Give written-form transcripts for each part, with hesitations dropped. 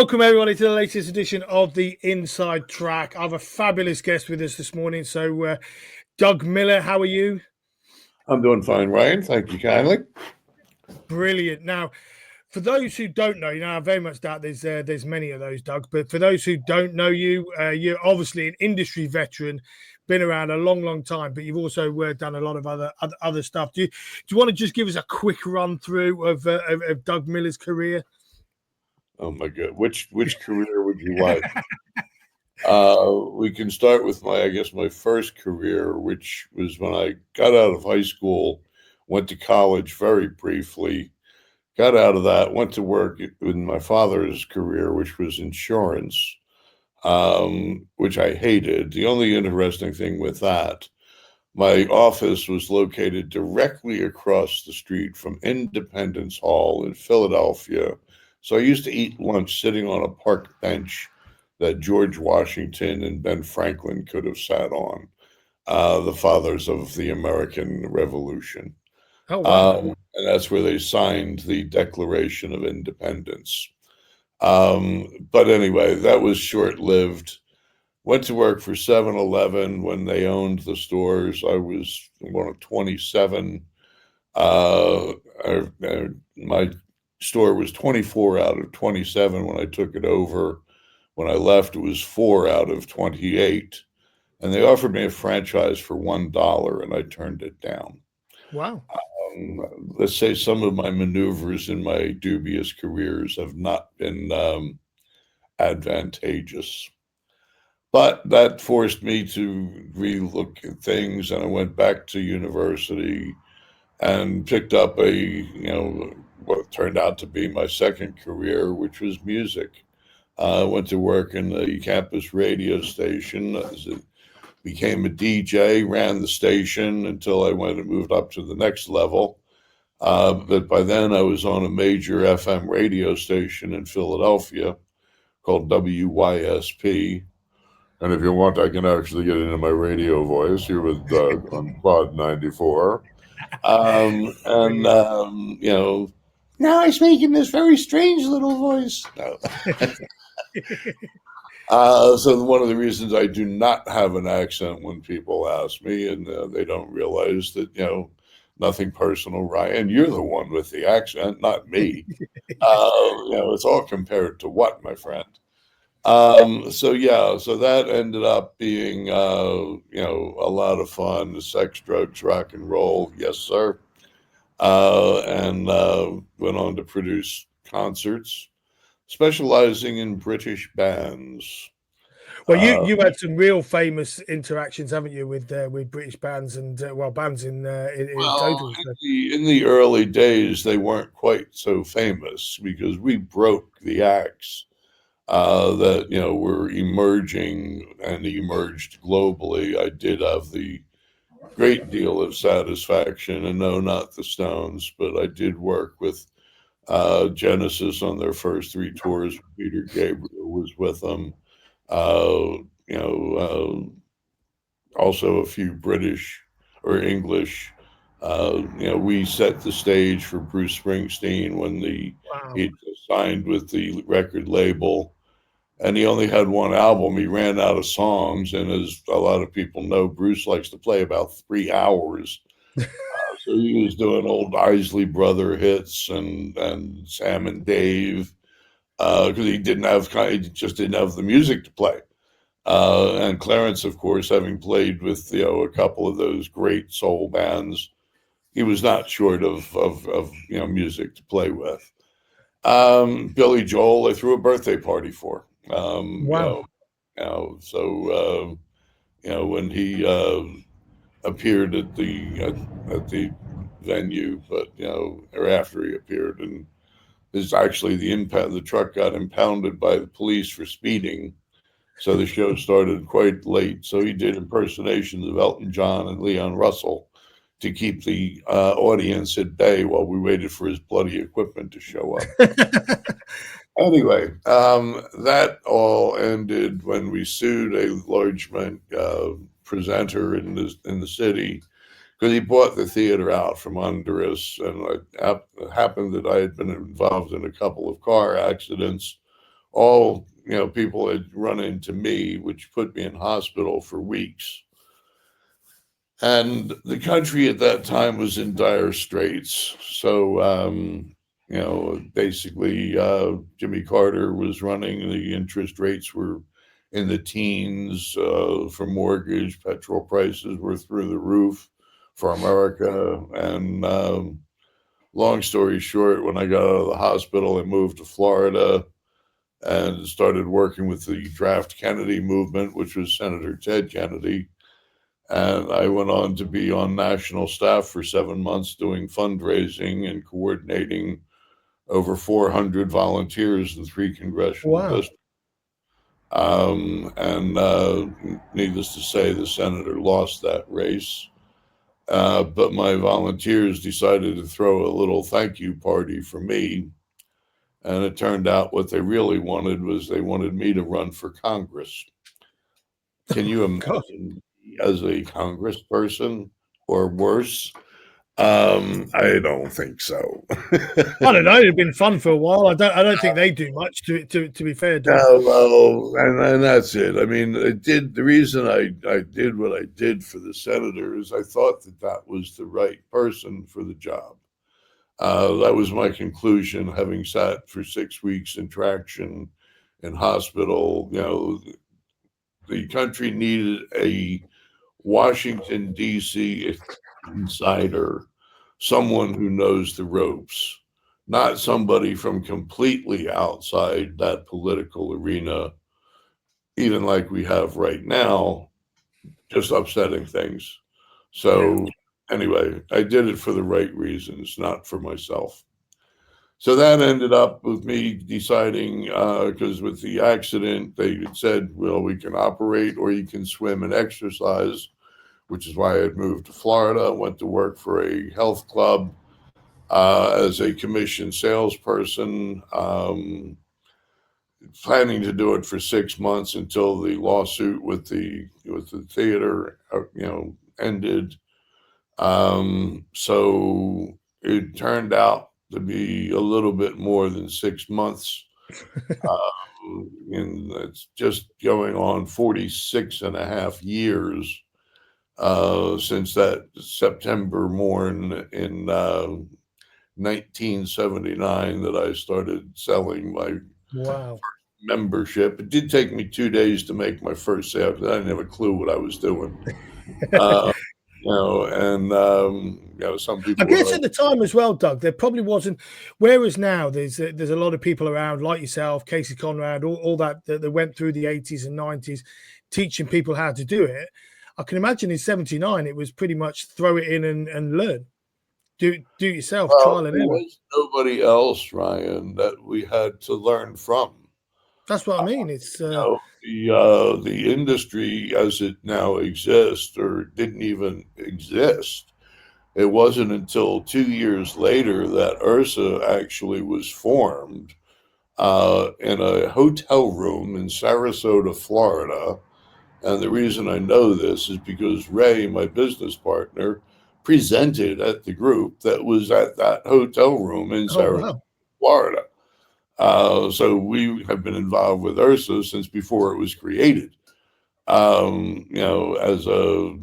Welcome everybody to the latest edition of the Inside Track. I have a fabulous guest with us this morning. So, Doug Miller, how are you? I'm doing fine, Ryan. Thank you kindly. Brilliant. Now, for those who don't know, I very much doubt there's many of those, Doug. But for those who don't know you, you're obviously an industry veteran, been around a long time. But you've also done a lot of other stuff. Do you want to just give us a quick run through of Doug Miller's career? Oh my God, which career would you like? We can start with my first career, which was when I got out of high school, went to college very briefly, got out of that, went to work in my father's career, which was insurance, which I hated. The only interesting thing with that, my office was located directly across the street from Independence Hall in Philadelphia. So I used to eat lunch sitting on a park bench that George Washington and Ben Franklin could have sat on, the fathers of the American Revolution. Oh, wow. And that's where they signed the Declaration of Independence. But anyway, that was short-lived. Went to work for 7-Eleven when they owned the stores. I was one of 27. My store was 24 out of 27 when I took it over. When I left, it was 4 out of 28. And they offered me a franchise for $1, and I turned it down. Wow. Let's say some of my maneuvers in my dubious careers have not been advantageous. But that forced me to relook at things, and I went back to university and picked up what turned out to be my second career, which was music. I went to work in the campus radio station. Became a DJ, ran the station until I went and moved up to the next level. But by then I was on a major FM radio station in Philadelphia called WYSP. And if you want, I can actually get into my radio voice. You're with Doug on Quad 94. Now I speak in this very strange little voice. No. So one of the reasons I do not have an accent when people ask me, and they don't realize that, nothing personal, Ryan, you're the one with the accent, not me. It's all compared to what, my friend? So that ended up being, a lot of fun. Sex, drugs, rock and roll. Yes, sir. And went on to produce concerts, specializing in British bands. Well, you had some real famous interactions, haven't you, with British bands and bands in total. In the early days, they weren't quite so famous because we broke the acts that were emerging and emerged globally. I did have the great deal of satisfaction, and no, not the Stones, but I did work with Genesis on their first 3 tours. Peter Gabriel was with them. Also a few British or English. We set the stage for Bruce Springsteen when he just signed with the record label, and he only had one album. He ran out of songs, and as a lot of people know, Bruce likes to play about 3 hours. So he was doing old Isley Brother hits and Sam and Dave because he just didn't have the music to play. And Clarence, of course, having played with a couple of those great soul bands, he was not short of music to play with. Billy Joel, I threw a birthday party for. Wow. When he appeared at the venue, or after he appeared, and the truck got impounded by the police for speeding. So the show started quite late. So he did impersonations of Elton John and Leon Russell to keep the audience at bay while we waited for his bloody equipment to show up. Anyway, that all ended when we sued a large presenter in the city because he bought the theater out from under us. And it happened that I had been involved in a couple of car accidents all, people had run into me, which put me in hospital for weeks. And the country at that time was in dire straits. So, basically, Jimmy Carter was running. The interest rates were in the teens for mortgage. Petrol prices were through the roof for America. And long story short, when I got out of the hospital, I moved to Florida and started working with the Draft Kennedy movement, which was Senator Ted Kennedy. And I went on to be on national staff for 7 months doing fundraising and coordinating over 400 volunteers in 3 congressional districts. And needless to say, the senator lost that race. But my volunteers decided to throw a little thank you party for me. And it turned out what they really wanted was they wanted me to run for Congress. Can you imagine as a congressperson or worse? I don't think so. I don't know. It'd been fun for a while. I don't think they do much to be fair. Well, and that's it. I mean, the reason I did what I did for the senator is I thought that was the right person for the job. That was my conclusion, having sat for 6 weeks in traction in hospital. The country needed a Washington, D.C. insider, someone who knows the ropes, not somebody from completely outside that political arena, even like we have right now, just upsetting things. So anyway, I did it for the right reasons, not for myself. So that ended up with me deciding, because with the accident, they had said, well, we can operate or you can swim and exercise, which is why I had moved to Florida. Went to work for a health club as a commissioned salesperson, planning to do it for 6 months until the lawsuit with the theater, ended. So it turned out to be a little bit more than 6 months. And it's just going on 46 and a half years since that September morn in 1979 that I started selling my first membership. It did take me 2 days to make my first sale because I didn't have a clue what I was doing. Some people. I guess at the time as well, Doug, there probably wasn't. Whereas now, there's a lot of people around like yourself, Casey Conrad, all that went through the 80s and 90s, teaching people how to do it. I can imagine in 79, it was pretty much throw it in and learn. Do it yourself, trial and error. There was nobody else, Ryan, that we had to learn from. That's what I mean. It's the industry as it now exists, or didn't even exist. It wasn't until 2 years later that URSA actually was formed in a hotel room in Sarasota, Florida. And the reason I know this is because Ray, my business partner, presented at the group that was at that hotel room in Sarasota, Florida. So we have been involved with URSA since before it was created. As a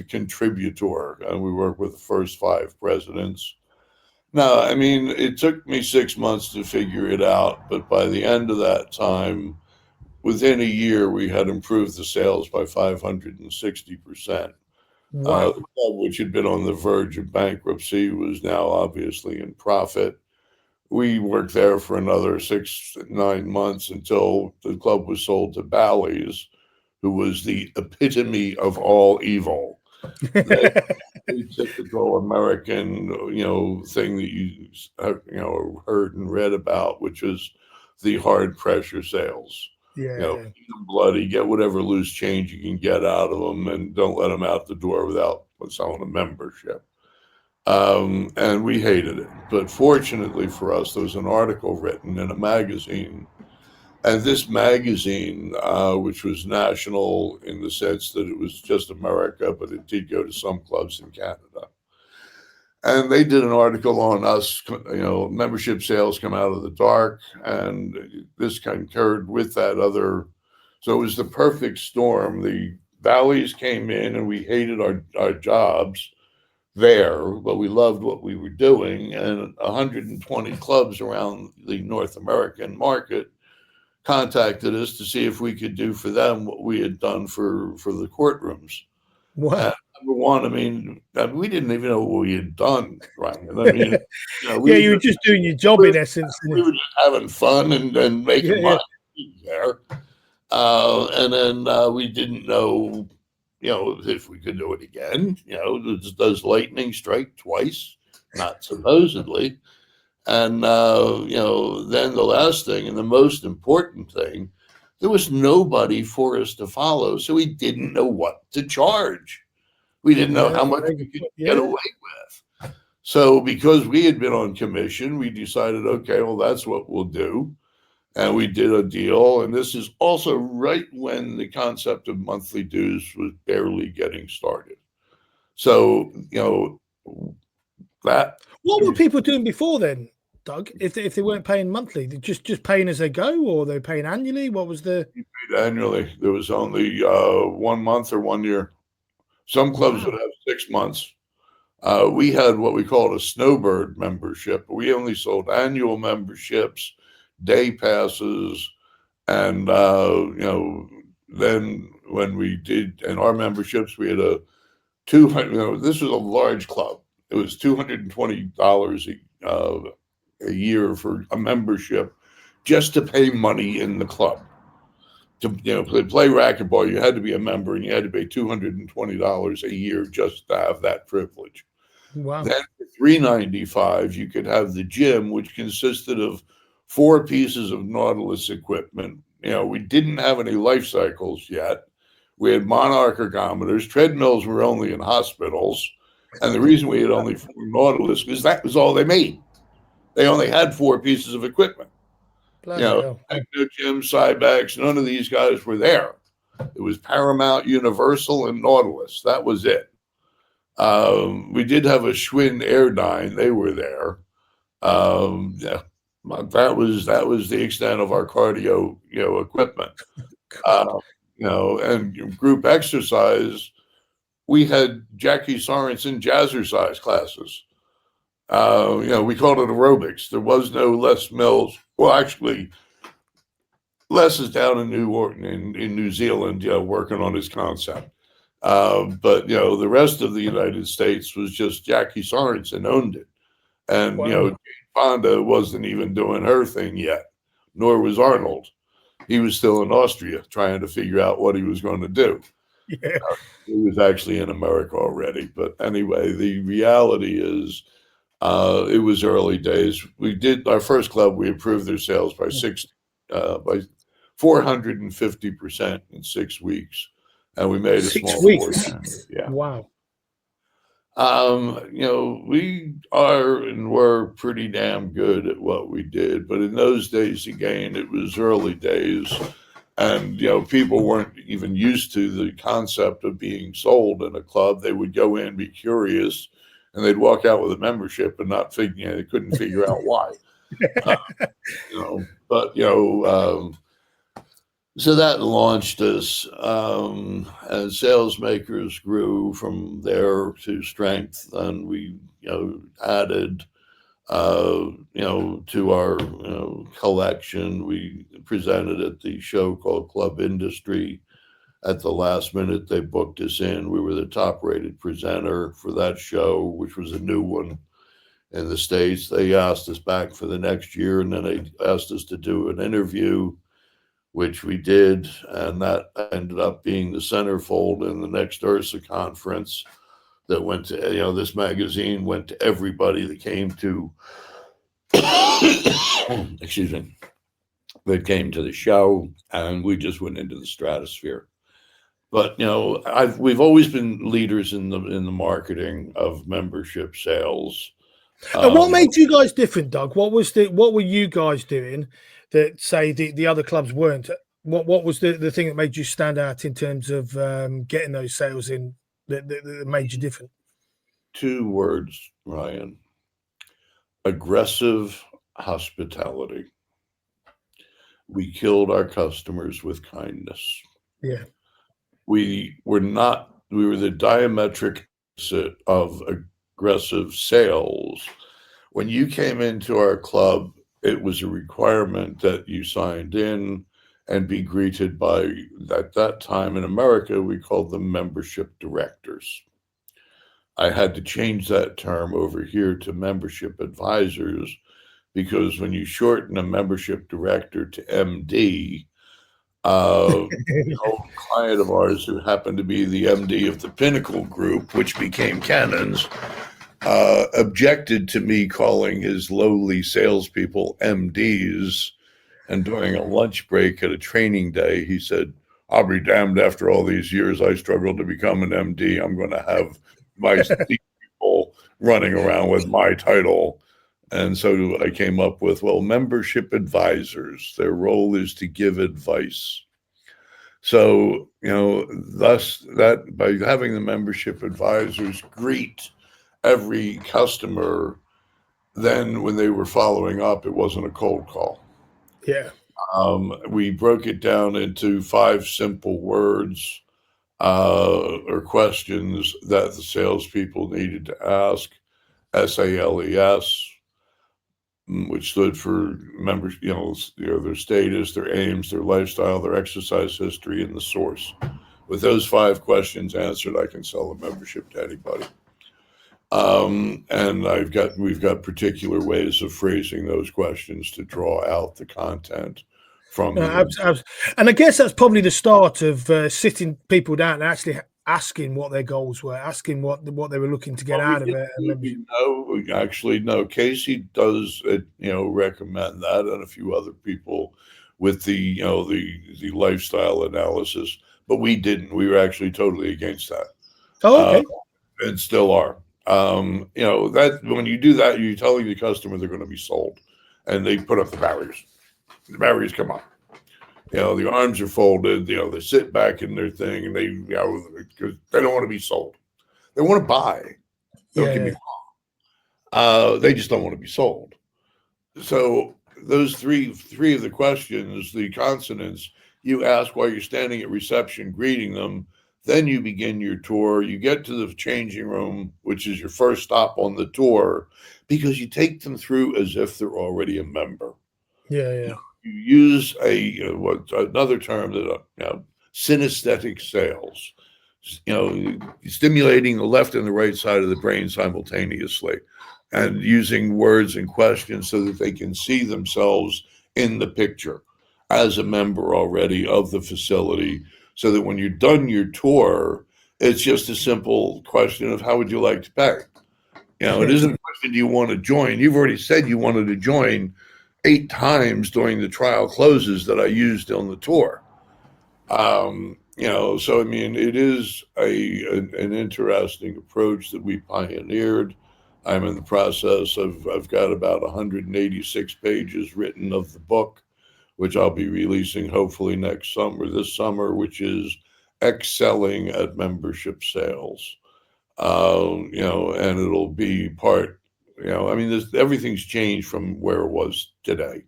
contributor, and we worked with the first 5 presidents. Now, I mean, it took me 6 months to figure it out, but by the end of that time, within a year, we had improved the sales by 560%. Wow. The club, which had been on the verge of bankruptcy, was now obviously in profit. We worked there for another 6-9 months until the club was sold to Bally's, who was the epitome of all evil. The typical American, thing that you heard and read about, which is the hard pressure sales. Eat them bloody, get whatever loose change you can get out of them, and don't let them out the door without selling a membership. And we hated it. But fortunately for us, there was an article written in a magazine. And this magazine, which was national in the sense that it was just America, but it did go to some clubs in Canada. And they did an article on us, membership sales come out of the dark, and this concurred with that other. So it was the perfect storm. The valleys came in, and we hated our jobs there, but we loved what we were doing. And 120 clubs around the North American market contacted us to see if we could do for them what we had done for the courtrooms. Wow. Number one, I mean, we didn't even know what we had done, Ryan. I mean, you were just doing your job in essence. We were just having fun and making money there. And then we didn't know, if we could do it again. Does lightning strike twice? Not supposedly. And, then the last thing and the most important thing, there was nobody for us to follow. So we didn't know what to charge. We didn't know how much we could get away with. So because we had been on commission, we decided, okay, well, that's what we'll do. And we did a deal. And this is also right when the concept of monthly dues was barely getting started. So, that. What were people doing before then, Doug? If they weren't paying monthly, just paying as they go, or they're paying annually? What was the? You paid annually. There was only 1 month or 1 year. Some clubs would have 6 months. We had what we called a snowbird membership. We only sold annual memberships, day passes, and then when we did in our memberships, we had a 200. This was a large club. It was $220 a year for a membership, just to pay money in the club. To play racquetball, you had to be a member, and you had to pay $220 a year just to have that privilege. Wow. Then for $395, you could have the gym, which consisted of 4 pieces of Nautilus equipment. We didn't have any life cycles yet. We had Monarch ergometers. Treadmills were only in hospitals. And the reason we had only 4 Nautilus was that was all they made. They only had 4 pieces of equipment. Techno Gym, Cybex, none of these guys were there. It was Paramount, Universal, and Nautilus. That was it. We did have a Schwinn Airdyne. They were there. That was the extent of our cardio, equipment. And group exercise, we had Jackie Sorensen jazzercise classes. We called it aerobics. There was no Les Mills. Well, actually, Les is down in New Zealand, working on his concept. But the rest of the United States was just Jackie Sorensen owned it, and Jane Fonda wasn't even doing her thing yet, nor was Arnold. He was still in Austria trying to figure out what he was going to do. Yeah. He was actually in America already. But anyway, the reality is, it was early days. We did our first club. We improved their sales by 450% in 6 weeks, and we made a 6 small weeks. fortune. Yeah. Wow. We are and were pretty damn good at what we did, but in those days, again, it was early days, and people weren't even used to the concept of being sold in a club. They would go in, be curious, and they'd walk out with a membership and not figure. They couldn't figure out why. So that launched us, and sales makers grew from there to strength, and we, added, to our, collection. We presented at the show called Club Industry. At the last minute, they booked us in. We were the top-rated presenter for that show, which was a new one in the States. They asked us back for the next year, and then they asked us to do an interview, which we did, and that ended up being the centerfold in the next URSA conference that went to, this magazine went to everybody that came to, excuse me, that came to the show, and we just went into the stratosphere. But we've always been leaders in the marketing of membership sales. And what made you guys different, Doug? What were you guys doing that say the other clubs weren't? What was the thing that made you stand out in terms of getting those sales in that made you different? two words, Ryan: aggressive hospitality. We killed our customers with kindness. Yeah. We were the diametric opposite of aggressive sales. When you came into our club, it was a requirement that you signed in and be greeted by, at that time in America, we called them membership directors. I had to change that term over here to membership advisors, because when you shorten a membership director to MD, an old client of ours who happened to be the MD of the Pinnacle Group, which became Cannon's, objected to me calling his lowly salespeople MDs. And during a lunch break at a training day, he said, "I'll be damned, after all these years I struggled to become an MD. I'm going to have my people running around with my title." And so I came up with, well, membership advisors, their role is to give advice. So, thus that by having the membership advisors greet every customer, then when they were following up, it wasn't a cold call. Yeah. We broke it down into 5 simple words or questions that the salespeople needed to ask. SALES, which stood for members, their status, their aims, their lifestyle, their exercise history, and the source. With those 5 questions answered, I can sell a membership to anybody. And we've got particular ways of phrasing those questions to draw out the content from them. And I guess that's probably the start of sitting people down and actually asking what their goals were, asking what they were looking to get out of it. Actually, no. Casey does, recommend that, and a few other people with the lifestyle analysis, but we didn't. We were actually totally against that. Oh, okay. And still are. That when you do that, you're telling the customer they're going to be sold, and they put up the barriers. The barriers come up. The arms are folded. They sit back in their thing, and because they don't want to be sold. They want to buy. Don't get me wrong. They just don't want to be sold. So those three of the questions, the consonants, you ask while you're standing at reception, greeting them. Then you begin your tour. You get to the changing room, which is your first stop on the tour, because you take them through as if they're already a member. Yeah. You use another term that synesthetic sales. Stimulating the left and the right side of the brain simultaneously, and using words and questions so that they can see themselves in the picture as a member already of the facility. So that when you're done your tour, it's just a simple question of how would you like to pay? It isn't a question, do you want to join? You've already said you wanted to join 8 times during the trial closes that I used on the tour. So I mean, it is an interesting approach that we pioneered. I'm in the process of, I've got about 186 pages written of the book, which I'll be releasing hopefully this summer, which is Excelling at Membership Sales. And it'll be part, everything's changed from where it was today,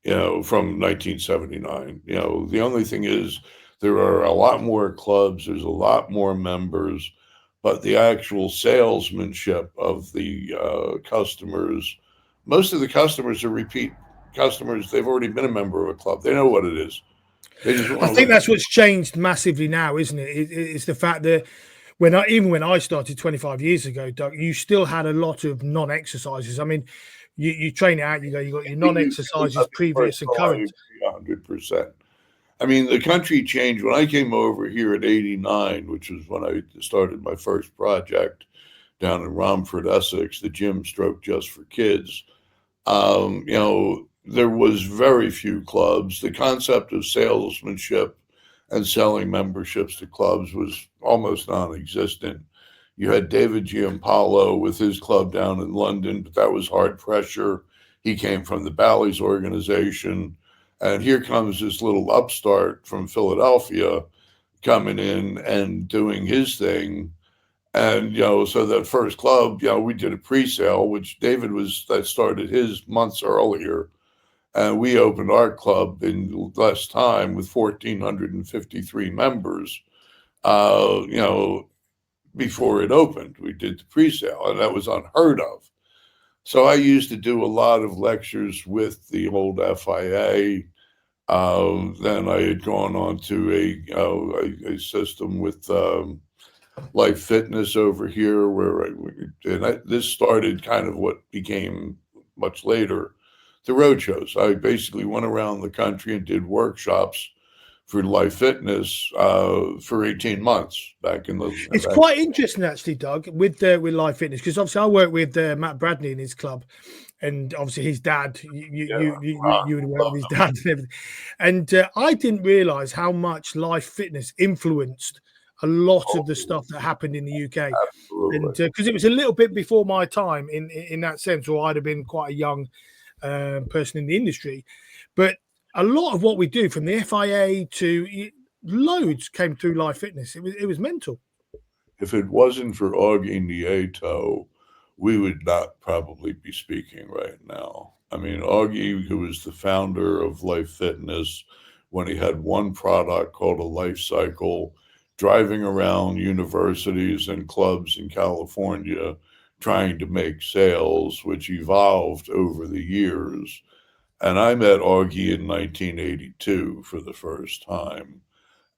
from 1979. The only thing is there are a lot more clubs, there's a lot more members, but the actual salesmanship of the customers, most of the customers are repeat customers. They've already been a member of a club. They know what it is. I think that's what's changed massively now, isn't it? It's the fact that even when I started 25 years ago, Doug, you still had a lot of non-exercises. I mean, you train it out, you got your non-exercises, previous and current. 100%. I mean, the country changed when I came over here at 89, which was when I started my first project down in Romford, Essex, the gym stroke just for kids. There was very few clubs. The concept of salesmanship and selling memberships to clubs was almost non-existent. You had David Giampaolo with his club down in London, but that was hard pressure. He came from the Bally's organization. And here comes this little upstart from Philadelphia coming in and doing his thing. And, so that first club, we did a pre-sale, which that started his months earlier. And we opened our club in less time with 1,453 members, before it opened. We did the pre-sale, and that was unheard of. So I used to do a lot of lectures with the old FIA. Then I had gone on to a system with Life Fitness over here, this started kind of what became much later the roadshows. I basically went around the country and did workshops for Life Fitness for 18 months back in the. It's quite interesting, actually, Doug, with Life Fitness, because obviously I work with Matt Bradley in his club, and obviously his dad. You would work with his dad and everything, and I didn't realise how much Life Fitness influenced a lot of the stuff that happened in the UK, Absolutely. and because it was a little bit before my time in that sense, or I'd have been quite a young person in the industry, but a lot of what we do, from the FIA to loads, came through Life Fitness. It was mental. If it wasn't for Augie Nieto, we would not probably be speaking right now. I mean, Augie, who was the founder of Life Fitness, when he had one product called a Life Cycle, driving around universities and clubs in California trying to make sales, which evolved over the years. And I met Augie in 1982 for the first time.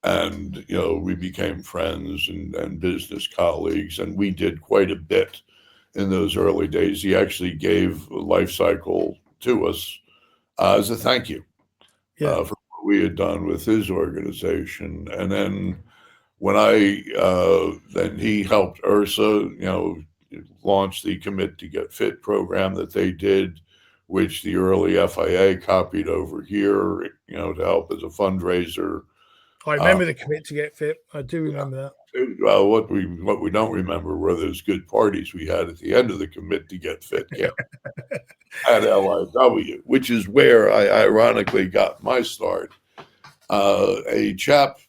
And, we became friends and business colleagues, and we did quite a bit in those early days. He actually gave Life Cycle to us as a thank you for what we had done with his organization. And then then he helped Ursa, launch the Commit to Get Fit program that they did, which the early FIA copied over here, to help as a fundraiser. I remember the Commit to Get Fit. I do remember that. Well, what we don't remember were those good parties we had at the end of the Commit to Get Fit camp at LIW, which is where I ironically got my start. A chap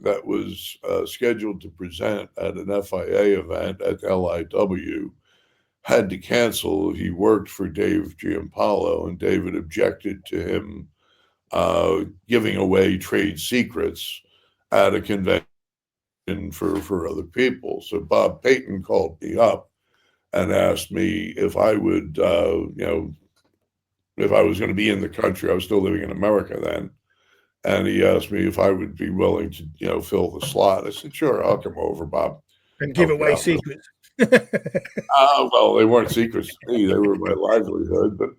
that was scheduled to present at an FIA event at LIW had to cancel. He worked for Dave Giampaolo, and David objected to him giving away trade secrets at a convention for other people. So Bob Payton called me up and asked me if I would, if I was going to be in the country. I was still living in America then. And he asked me if I would be willing to, fill the slot. I said, sure, I'll come over, Bob. And give away secrets. Well, they weren't secrets to me. They were my livelihood. But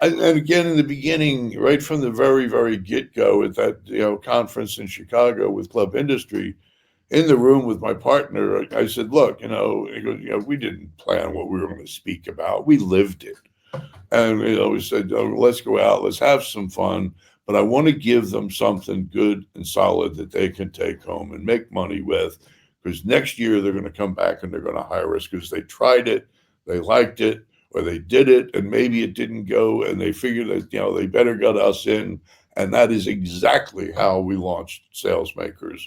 and again, in the beginning, right from the very, very get-go at that conference in Chicago with Club Industry, in the room with my partner, I said, look, he goes, we didn't plan what we were going to speak about. We lived it. And we said, let's go out, let's have some fun. But I want to give them something good and solid that they can take home and make money with, because next year they're going to come back and they're going to hire us because they tried it, they liked it, or they did it and maybe it didn't go, and they figured that they better get us in. And that is exactly how we launched Salesmakers.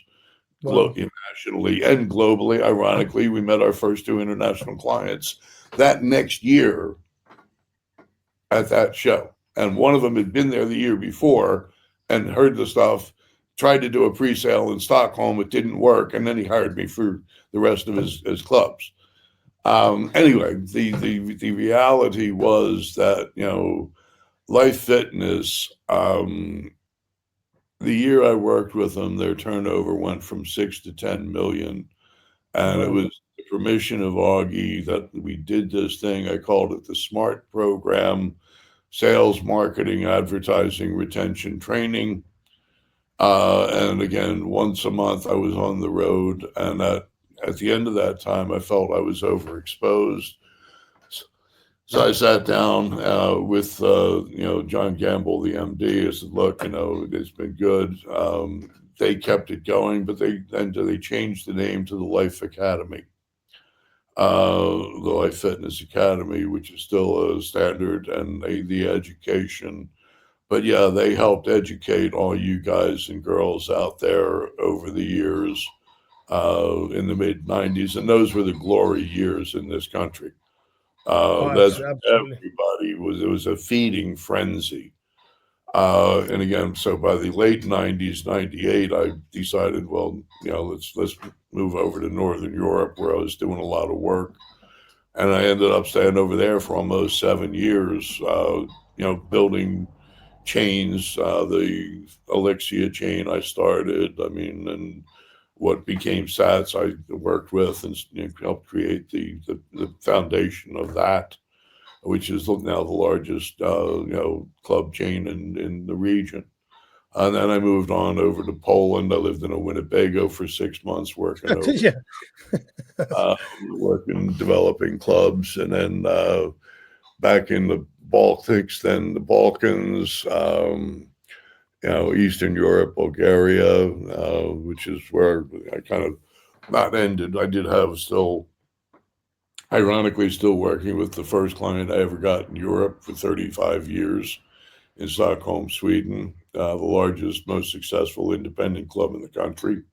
Wow. Nationally and globally. Ironically, we met our first 2 international clients that next year at that show. And one of them had been there the year before and heard the stuff, tried to do a pre-sale in Stockholm. It didn't work. And then he hired me for the rest of his clubs. Anyway, the reality was that, Life Fitness, the year I worked with them, their turnover went from 6 to 10 million. And It was the permission of Augie that we did this thing. I called it the SMART program: sales, marketing, advertising, retention, training. And again, once a month I was on the road. And at the end of that time, I felt I was overexposed. So I sat down with, John Gamble, the MD. I said, look, it's been good. They kept it going, but they changed the name to the Life Academy, the Life Fitness Academy, which is still a standard, and the education. But yeah, they helped educate all you guys and girls out there over the years. in the mid '90s, and those were the glory years in this country. Oh, That's absolutely. everybody was. It was a feeding frenzy. And again, so by the late '90s, '98, I decided, well, let's move over to Northern Europe, where I was doing a lot of work, and I ended up staying over there for almost 7 years. Building chains, the Elixia chain I started. I mean, and what became Sats I worked with and helped create the foundation of that, which is now the largest club chain in the region. And then I moved on over to Poland. I lived in a Winnebago for 6 months working over Yeah. working developing clubs, and then back in the Baltics, then the Balkans, Eastern Europe, Bulgaria, which is where I kind of not ended. I did have still, ironically, still working with the first client I ever got in Europe for 35 years in Stockholm, Sweden, the largest, most successful independent club in the country.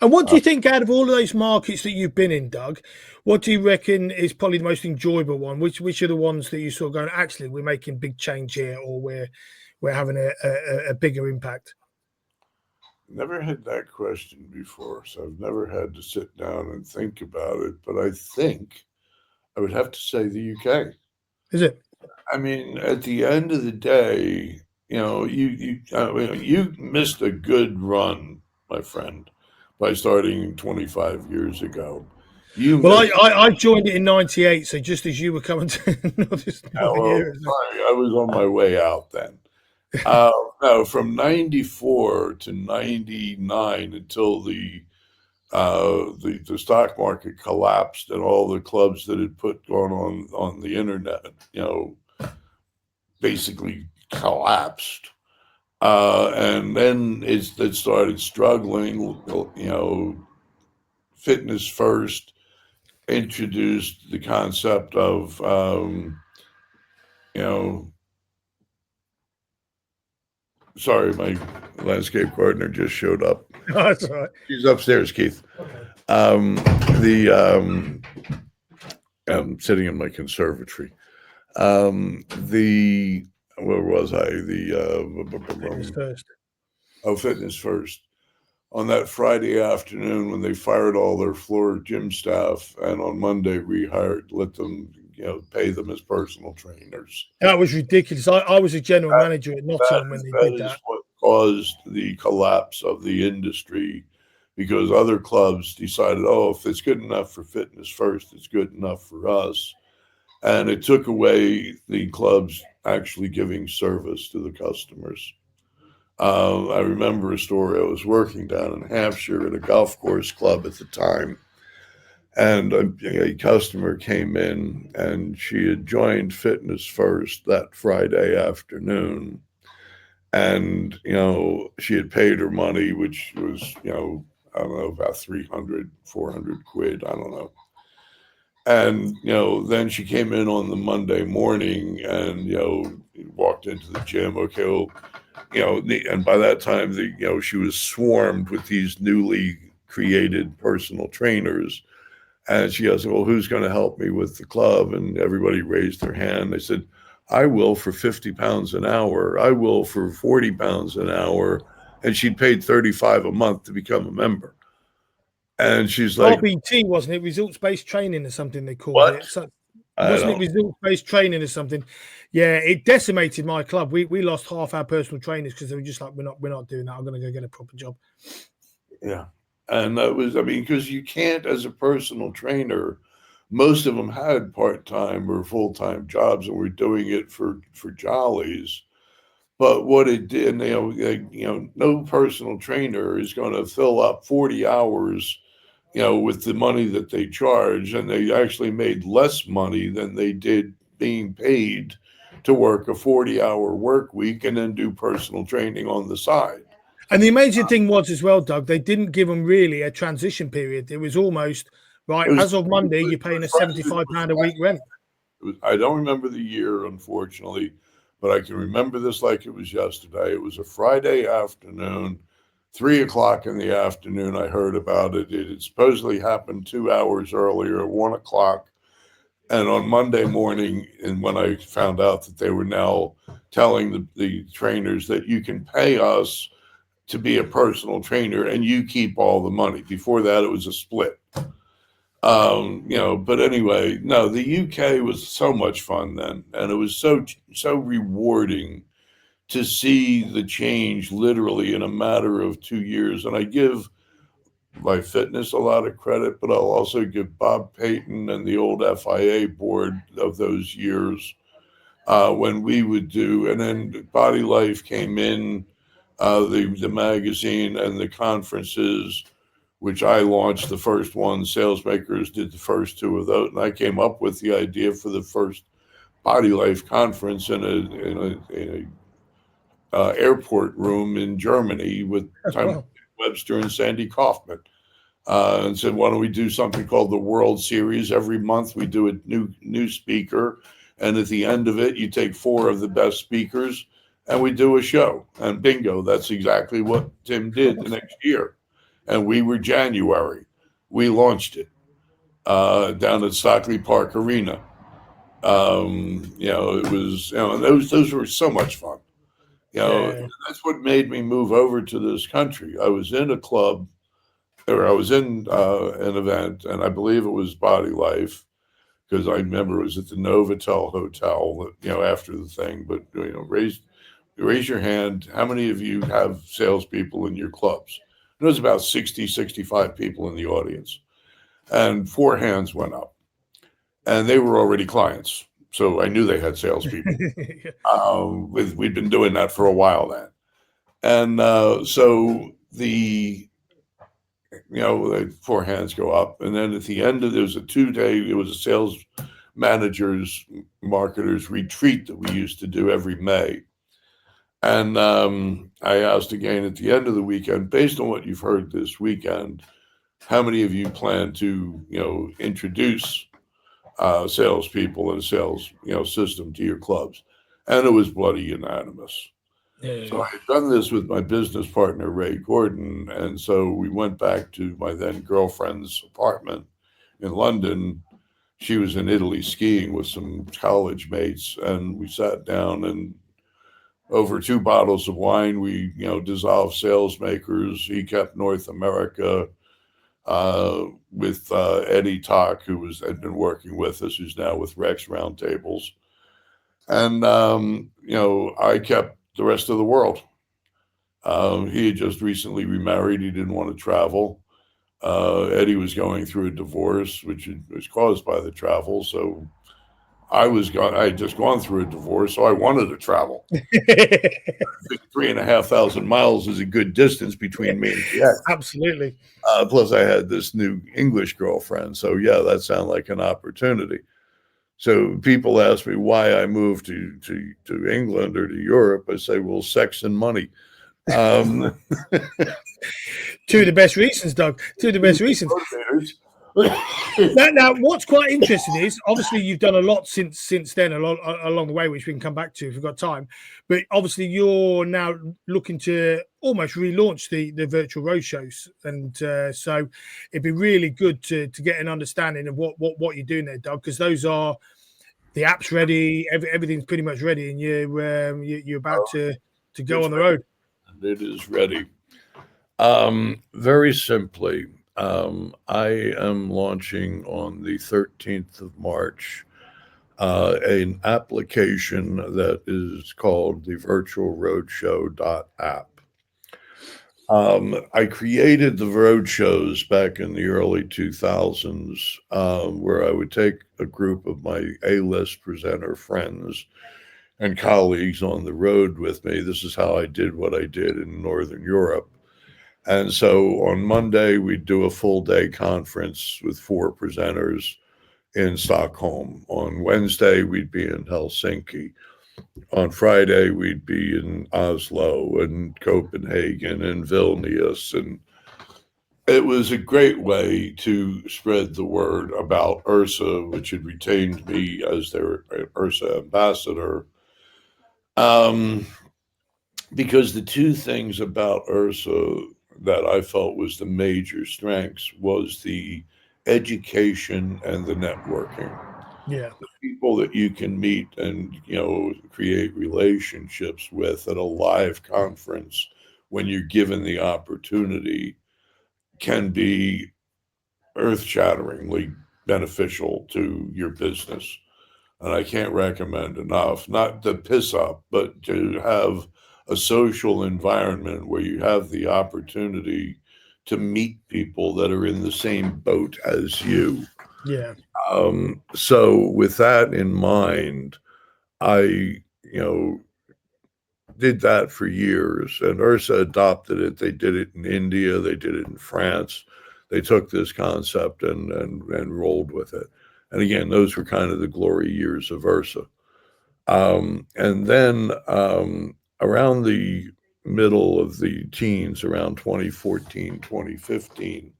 And what do you think out of all of those markets that you've been in, Doug? What do you reckon is probably the most enjoyable one? Which are the ones that you sort of going, actually, we're making big change here, or we're having a bigger impact? Never had that question before, so I've never had to sit down and think about it. But I think I would have to say the UK. Is it? I mean, at the end of the day, you missed a good run, my friend, by starting 25 years ago. You Well, missed. I joined it in '98, so just as you were coming to Northern Well, Europe. sorry, I was on my way out then. No, from '94 to '99 until the stock market collapsed and all the clubs that had put going on the internet, basically collapsed. And then it started struggling. Fitness First introduced the concept of, sorry, my landscape gardener just showed up. That's all right. She's upstairs, Keith. I'm sitting in my conservatory. Where was I? Fitness First. Fitness First. On that Friday afternoon, when they fired all their floor gym staff, and on Monday let them, pay them as personal trainers. That was ridiculous. I was a general manager at Nottingham when they did That is that. what caused the collapse of the industry, because other clubs decided, oh, if it's good enough for Fitness First, it's good enough for us. And it took away the clubs actually giving service to the customers. I remember a story. I was working down in Hampshire at a golf course club at the time, and a customer came in, and she had joined Fitness First that Friday afternoon. And, she had paid her money, which was, I don't know, about 300, 400 quid. I don't know. And, then she came in on the Monday morning and, walked into the gym. Okay, well, and by that time, she was swarmed with these newly created personal trainers. And she asked, well, who's going to help me with the club? And everybody raised their hand. They said, I will for 50 pounds an hour. I will for 40 pounds an hour. And she'd paid 35 a month to become a member. And she's like, RBT, wasn't it? Results-based training or something they called what? it. So, wasn't it results-based training or something? Yeah, it decimated my club. We lost half our personal trainers because they were just like, we're not doing that. I'm going to go get a proper job. Yeah. And that was, because you can't, as a personal trainer, most of them had part-time or full-time jobs and were doing it for jollies. But what it did, no personal trainer is going to fill up 40 hours, with the money that they charge. And they actually made less money than they did being paid to work a 40-hour work week and then do personal training on the side. And the amazing thing was as well, Doug, they didn't give them really a transition period. It was almost, right, as of Monday, you're paying a £75 a week rent. I don't remember the year, unfortunately, but I can remember this like it was yesterday. It was a Friday afternoon. 3 o'clock in the afternoon, I heard about it. It had supposedly happened 2 hours earlier at 1 o'clock. And on Monday morning, and when I found out that they were now telling the trainers that you can pay us to be a personal trainer and you keep all the money. Before that, it was a split. But anyway, no, the UK was so much fun then, and it was so rewarding to see the change literally in a matter of 2 years. And I give my fitness a lot of credit, but I'll also give Bob Payton and the old FIA board of those years when we would do, and then Body Life came in, the magazine and the conferences, which I launched the first one. Salesmakers did the first two of those, and I came up with the idea for the first Body Life conference in a airport room in Germany with Time Webster and Sandy Kaufman. And said, why don't we do something called the World Series? Every month we do a new speaker, and at the end of it, you take 4 of the best speakers, and we do a show. And bingo, that's exactly what Tim did the next year. And we were January. We launched it down at Stockley Park Arena. It was, and those were so much fun. That's what made me move over to this country. I was in a club, or I was in an event, and I believe it was Body Life, because I remember it was at the Novotel Hotel, after the thing. But raise your hand. How many of you have salespeople in your clubs? There was about 60, 65 people in the audience, and 4 hands went up, and they were already clients. So I knew they had salespeople. We'd been doing that for a while then. And so the 4 hands go up. And then at the end there was a 2-day, it was a sales managers, marketers retreat that we used to do every May. And I asked again at the end of the weekend, based on what you've heard this weekend, how many of you plan to, introduce salespeople and a sales, system to your clubs? And it was bloody unanimous. So I had done this with my business partner, Ray Gordon. And so we went back to my then girlfriend's apartment in London. She was in Italy skiing with some college mates. And we sat down, and over 2 bottles of wine, we, dissolved Salesmakers. He kept North America with Eddie Tock, who had been working with us, who's now with Rex Roundtables. And, I kept the rest of the world. He had just recently remarried. He didn't want to travel. Eddie was going through a divorce, which was caused by the travel. So I had just gone through a divorce, so I wanted to travel. I think 3,500 miles is a good distance between me and the ex. Absolutely. Plus, I had this new English girlfriend. So, yeah, that sounded like an opportunity. So people ask me why I moved to England or to Europe. I say, well, sex and money. 2 of the best reasons, Doug. 2 of the best reasons. Now, what's quite interesting is, obviously, you've done a lot since then, along the way, which we can come back to if we've got time. But obviously, you're now looking to almost relaunch the Virtual Roadshows, and so it'd be really good to get an understanding of what you're doing there, Doug, because those are the app's ready, everything's pretty much ready, and you're about to go on the road. It is ready. Very simply. I am launching on the 13th of March an application that is called the Virtual Roadshow.app. I created the roadshows back in the early 2000s, where I would take a group of my A-list presenter friends and colleagues on the road with me. This is how I did what I did in Northern Europe. And so on Monday, we'd do a full day conference with 4 presenters in Stockholm. On Wednesday, we'd be in Helsinki. On Friday, we'd be in Oslo and Copenhagen and Vilnius. And it was a great way to spread the word about URSA, which had retained me as their URSA ambassador. Because the 2 things about URSA that I felt was the major strengths was the education and the networking. Yeah. The people that you can meet and create relationships with at a live conference when you're given the opportunity can be earth-shatteringly beneficial to your business. And I can't recommend enough, not to piss up, but to have a social environment where you have the opportunity to meet people that are in the same boat as you. Yeah. So with that in mind, I, did that for years, and Ursa adopted it. They did it in India, they did it in France. They took this concept and rolled with it. And again, those were kind of the glory years of Ursa. And then around the middle of the teens, around 2014, 2015,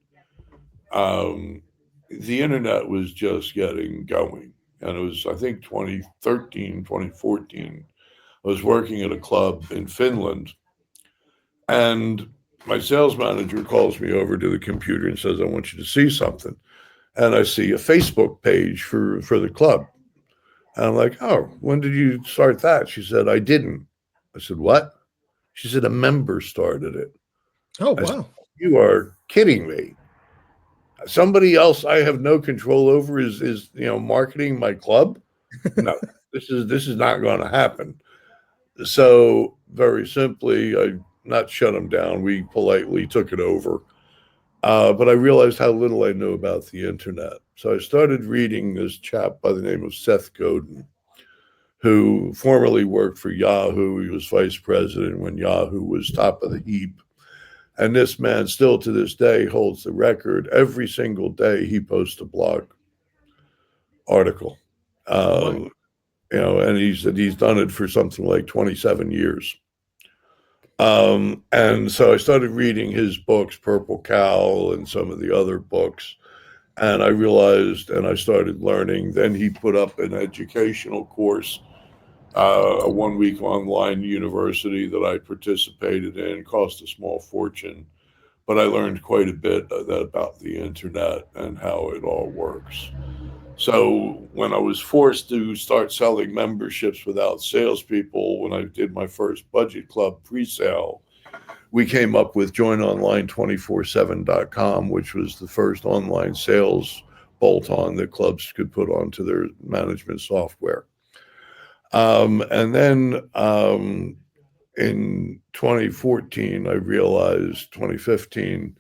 the internet was just getting going. And it was, I think, 2013, 2014. I was working at a club in Finland, and my sales manager calls me over to the computer and says, I want you to see something. And I see a Facebook page for the club. And I'm like, oh, when did you start that? She said, I didn't. I said, what? She said, a member started it. Oh, I said, wow. you are kidding me. Somebody else I have no control over is marketing my club. No, this is not going to happen. So very simply, I not shut them down. We politely took it over. But I realized how little I knew about the internet. So I started reading this chap by the name of Seth Godin, who formerly worked for Yahoo. He was vice president when Yahoo was top of the heap. And this man still to this day holds the record. Every single day he posts a blog article. Wow. And he's done it for something like 27 years. And so I started reading his books, Purple Cow and some of the other books. And I realized, and I started learning. Then he put up an educational course, a 1 week online university that I participated in. Cost a small fortune, but I learned quite a bit about the internet and how it all works. So when I was forced to start selling memberships without salespeople, when I did my first budget club pre-sale, we came up with joinonline247.com, which was the first online sales bolt-on that clubs could put onto their management software. And then in 2014, I realized, 2015,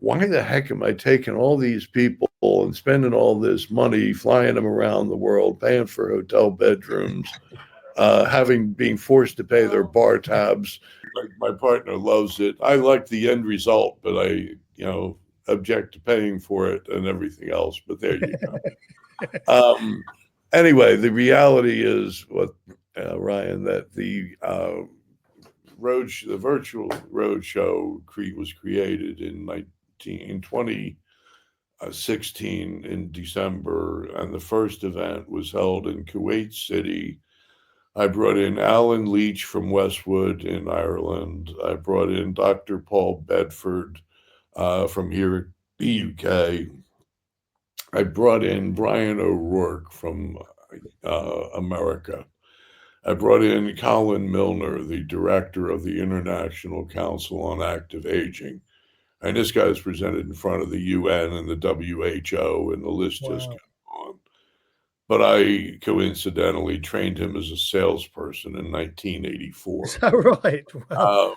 why the heck am I taking all these people and spending all this money, flying them around the world, paying for hotel bedrooms, being forced to pay their bar tabs? Like, my partner loves it. I like the end result, but I, object to paying for it and everything else. But there you go. Anyway, the reality is Ryan, that the Virtual Roadshow was created in 2016 in December, and the first event was held in Kuwait City. I brought in Alan Leach from Westwood in Ireland. I brought in Dr. Paul Bedford from here in the UK. I brought in Brian O'Rourke from America. I brought in Colin Milner, the director of the International Council on Active Aging. And this guy is presented in front of the UN and the WHO, and the list just Wow. goes on. But I coincidentally trained him as a salesperson in 1984. Is that right? Wow.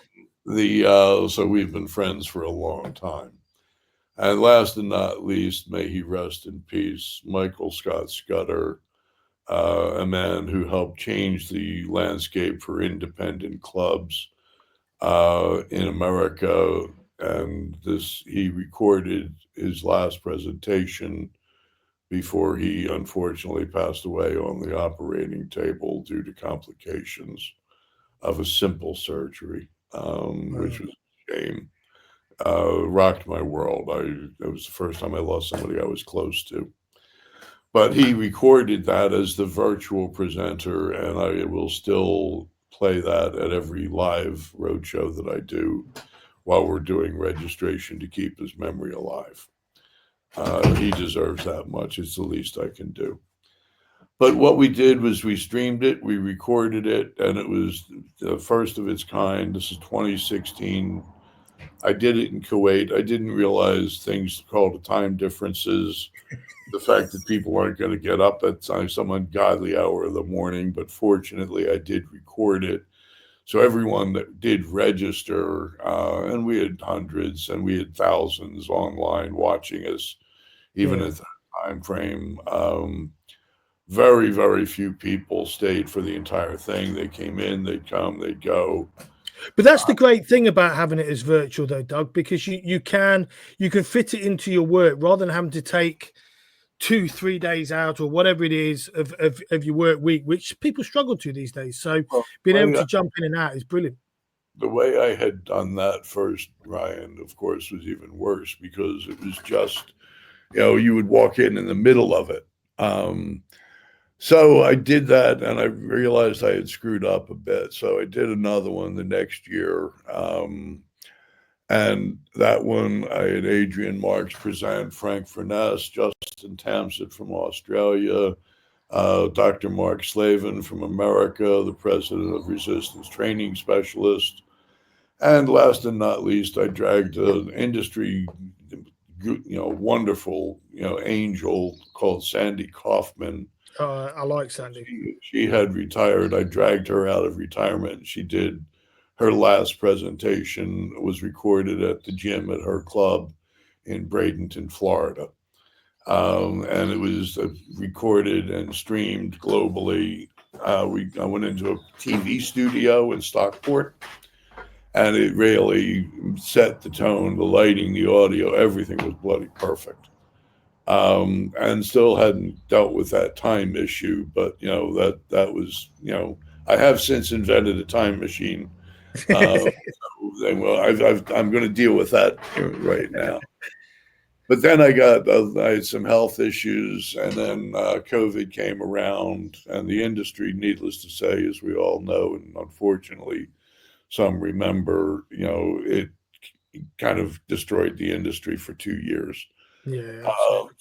So we've been friends for a long time. And last and not least, may he rest in peace, Michael Scott Scudder, a man who helped change the landscape for independent clubs in America. And he recorded his last presentation before he unfortunately passed away on the operating table due to complications of a simple surgery, which was a shame. Rocked my world. It was the first time I lost somebody I was close to. But he recorded that as the virtual presenter, and I will still play that at every live roadshow that I do, while we're doing registration to keep his memory alive. He deserves that much. It's the least I can do. But what we did was we streamed it, we recorded it, and it was the first of its kind. This is 2016. I did it in Kuwait. I didn't realize things called the time differences, the fact that people aren't going to get up at some ungodly hour of the morning. But fortunately, I did record it. So everyone that did register, and we had hundreds and we had thousands online watching us, even at that time frame. Very, very few people stayed for the entire thing. They came in, they'd come, they'd go. But that's the great thing about having it as virtual, though, Doug, because you can fit it into your work rather than having to take 2-3 days out or whatever it is of your work week, which people struggle to these days. So being able to jump in and out is brilliant. The way I had done that first, Ryan, of course, was even worse because it was just, you would walk in the middle of it. So I did that, and I realized I had screwed up a bit. So I did another one the next year. And that one, I had Adrian Marks present, Frank Furness, Justin Tamsett from Australia, Dr. Mark Slavin from America, the president of Resistance Training Specialist. And last and not least, I dragged an industry, wonderful, angel called Sandy Kaufman. I like Sandy. She had retired. I dragged her out of retirement. She did her last presentation, was recorded at the gym at her club in Bradenton, Florida. And it was recorded and streamed globally. I went into a TV studio in Stockport, and it really set the tone, the lighting, the audio, everything was bloody perfect. And still hadn't dealt with that time issue, but that was, I have since invented a time machine. I'm going to deal with that right now. But then I had some health issues, and then COVID came around, and the industry, needless to say, as we all know, and unfortunately some remember, it kind of destroyed the industry for 2 years. Yeah.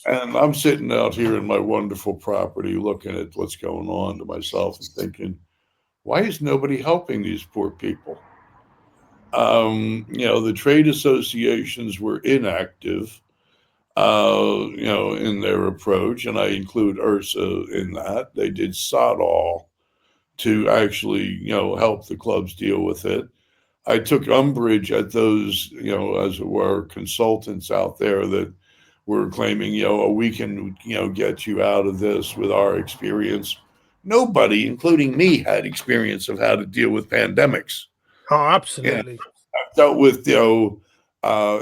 And I'm sitting out here in my wonderful property looking at what's going on to myself and thinking, why is nobody helping these poor people? The trade associations were inactive, in their approach, and I include URSA in that. They did sod all to actually, help the clubs deal with it. I took umbrage at those, as it were, consultants out there that were claiming, we can, get you out of this with our experience. Nobody, including me, had experience of how to deal with pandemics. Oh, absolutely. I've dealt with,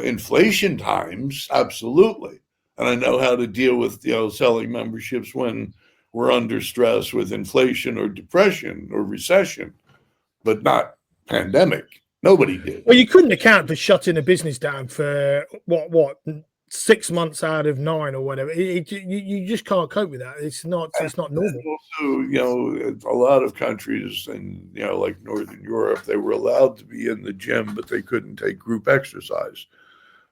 inflation times, absolutely. And I know how to deal with, selling memberships when we're under stress with inflation or depression or recession, but not pandemic. Nobody did. Well, you couldn't account for shutting a business down for what 6 months out of 9 or whatever. You just can't cope with that. It's not normal. Also, a lot of countries in like Northern Europe, they were allowed to be in the gym, but they couldn't take group exercise,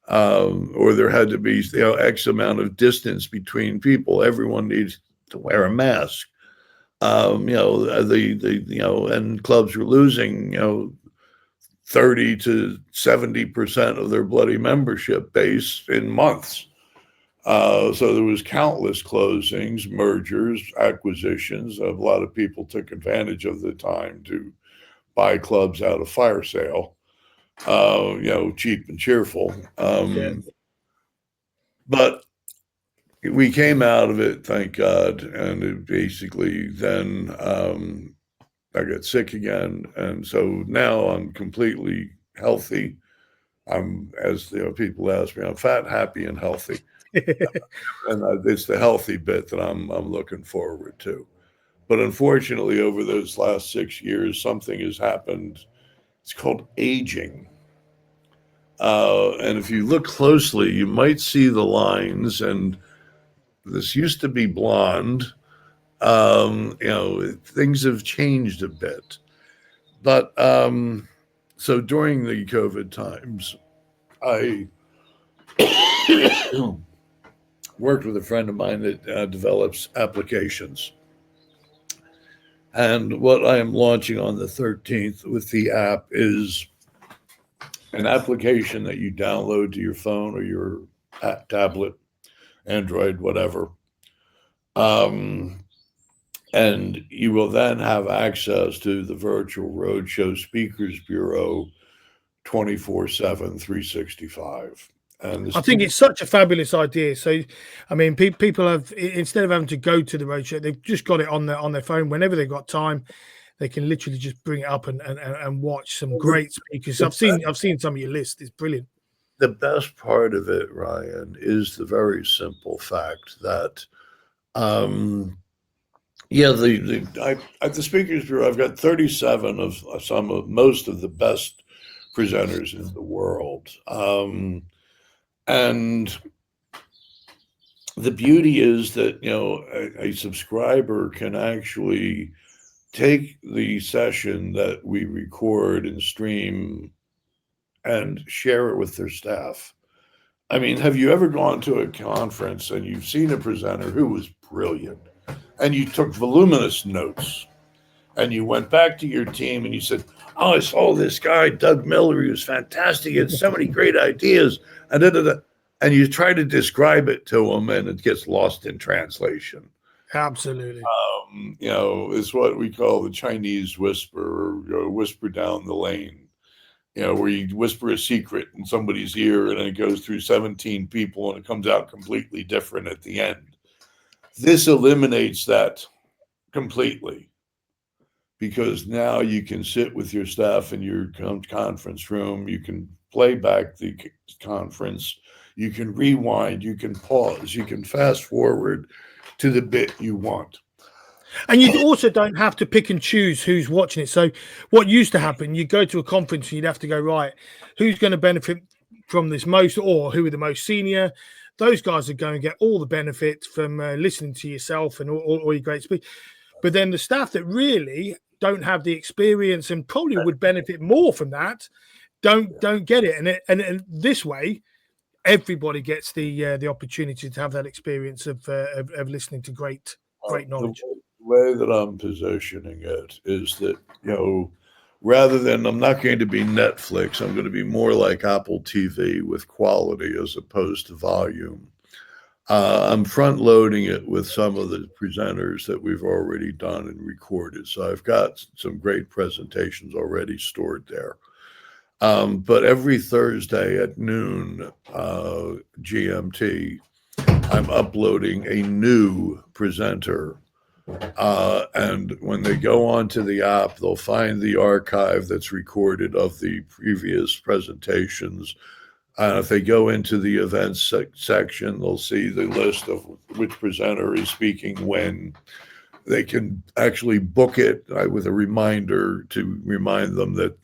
or there had to be X amount of distance between people. Everyone needs to wear a mask. And clubs were losing 30 to 70% of their bloody membership base in months. So there was countless closings, mergers, acquisitions. A lot of people took advantage of the time to buy clubs out of fire sale, cheap and cheerful. But we came out of it, thank God. And it basically then I got sick again. And so now I'm completely healthy. I'm, as people ask me, I'm fat, happy, and healthy. And it's the healthy bit that I'm looking forward to. But unfortunately, over those last 6 years, something has happened. It's called aging. And if you look closely, you might see the lines. And this used to be blonde. Things have changed a bit. But So during the COVID times, I worked with a friend of mine that develops applications. And what I am launching on the 13th with the app is an application that you download to your phone or your tablet, Android, whatever. Um, and you will then have access to the Virtual Roadshow Speakers Bureau 24/7, 365. And the I think speaker, it's such a fabulous idea. So, I mean, people have, instead of having to go to the roadshow, they've just got it on their phone whenever they've got time. They can literally just bring it up and watch some great speakers. the, I've seen some of your list. It's brilliant. the best part of it, Ryan, is the very simple fact that, um, yeah, at the Speakers Bureau, I've got 37 of most of the best presenters in the world. And the beauty is that, a subscriber can actually take the session that we record and stream and share it with their staff. I mean, have you ever gone to a conference and you've seen a presenter who was brilliant and you took voluminous notes and you went back to your team and you said, "Oh, I saw this guy, Doug Miller, he was fantastic. He had so many great ideas." And, and you try to describe it to him and it gets lost in translation. Absolutely. It's what we call the Chinese whisper, or whisper down the lane, where you whisper a secret in somebody's ear and it goes through 17 people and it comes out completely different at the end. This eliminates that completely, because now you can sit with your staff in your conference room. You can play back the conference. You can rewind. You can pause. You can fast forward to the bit you want. And you also don't have to pick and choose who's watching it. So what used to happen, you go to a conference and you'd have to go, right, who's going to benefit from this most, or who are the most senior? Those guys are going to get all the benefits from listening to yourself and all your great speech. But then the staff that really don't have the experience and probably would benefit more from that don't get it. And this way, everybody gets the opportunity to have that experience of listening to great knowledge. The way that I'm positioning it is that, rather than, I'm not going to be Netflix, I'm going to be more like Apple TV with quality as opposed to volume. I'm front loading it with some of the presenters that we've already done and recorded. So I've got some great presentations already stored there. But every Thursday at noon GMT, I'm uploading a new presenter. And when they go onto the app, they'll find the archive that's recorded of the previous presentations. And if they go into the events section, they'll see the list of which presenter is speaking when. They can actually book it with a reminder to remind them that,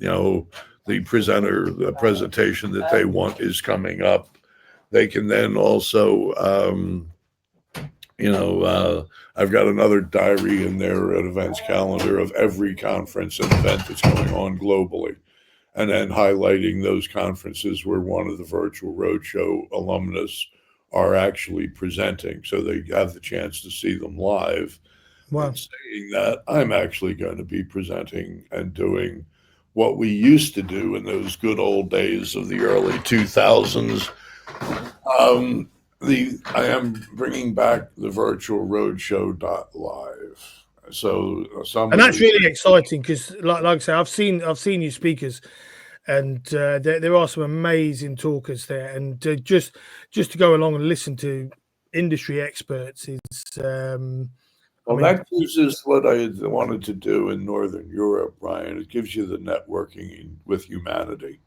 the presentation that they want is coming up. They can then also, I've got another diary in there, an events calendar of every conference and event that's going on globally, and then highlighting those conferences where one of the Virtual Roadshow alumnus are actually presenting, so they have the chance to see them live. Wow. And saying that I'm actually going to be presenting and doing what we used to do in those good old days of the early 2000s. I am bringing back the Virtual Roadshow live. So and that's really exciting because, like I say, I've seen you speakers, and there are some amazing talkers there, and just to go along and listen to industry experts is. That gives us what I wanted to do in Northern Europe, Ryan. It gives you the networking with humanity.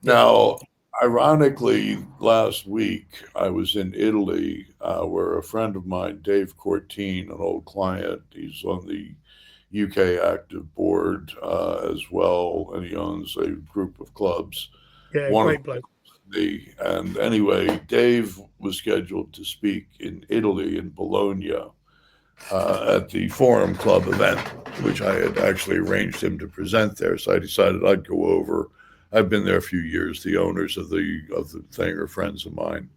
Now, ironically, last week I was in Italy where a friend of mine, Dave Cortine, an old client, he's on the UK Active Board as well, and he owns a group of clubs. Yeah, great bloke. And anyway, Dave was scheduled to speak in Italy, in Bologna. at the Forum Club event, which I had actually arranged him to present there. So I decided I'd go over. I've been there a few years. The owners of the thing are friends of mine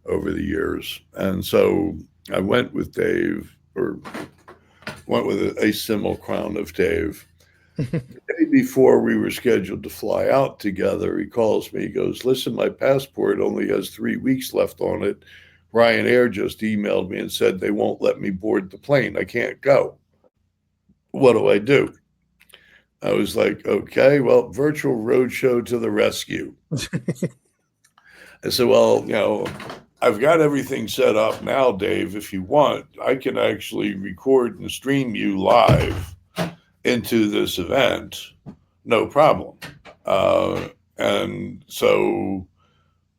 over the years, and so I went with Dave, or went with a simulacrum of Dave. The day before we were scheduled to fly out together, he calls me. He goes, "Listen, my passport only has 3 weeks left on it. Ryanair just emailed me and said they won't let me board the plane. I can't go. What do I do?" I was like, "Okay, well, Virtual Roadshow to the rescue." I said, "Well, I've got everything set up now, Dave. If you want, I can actually record and stream you live into this event. No problem." And so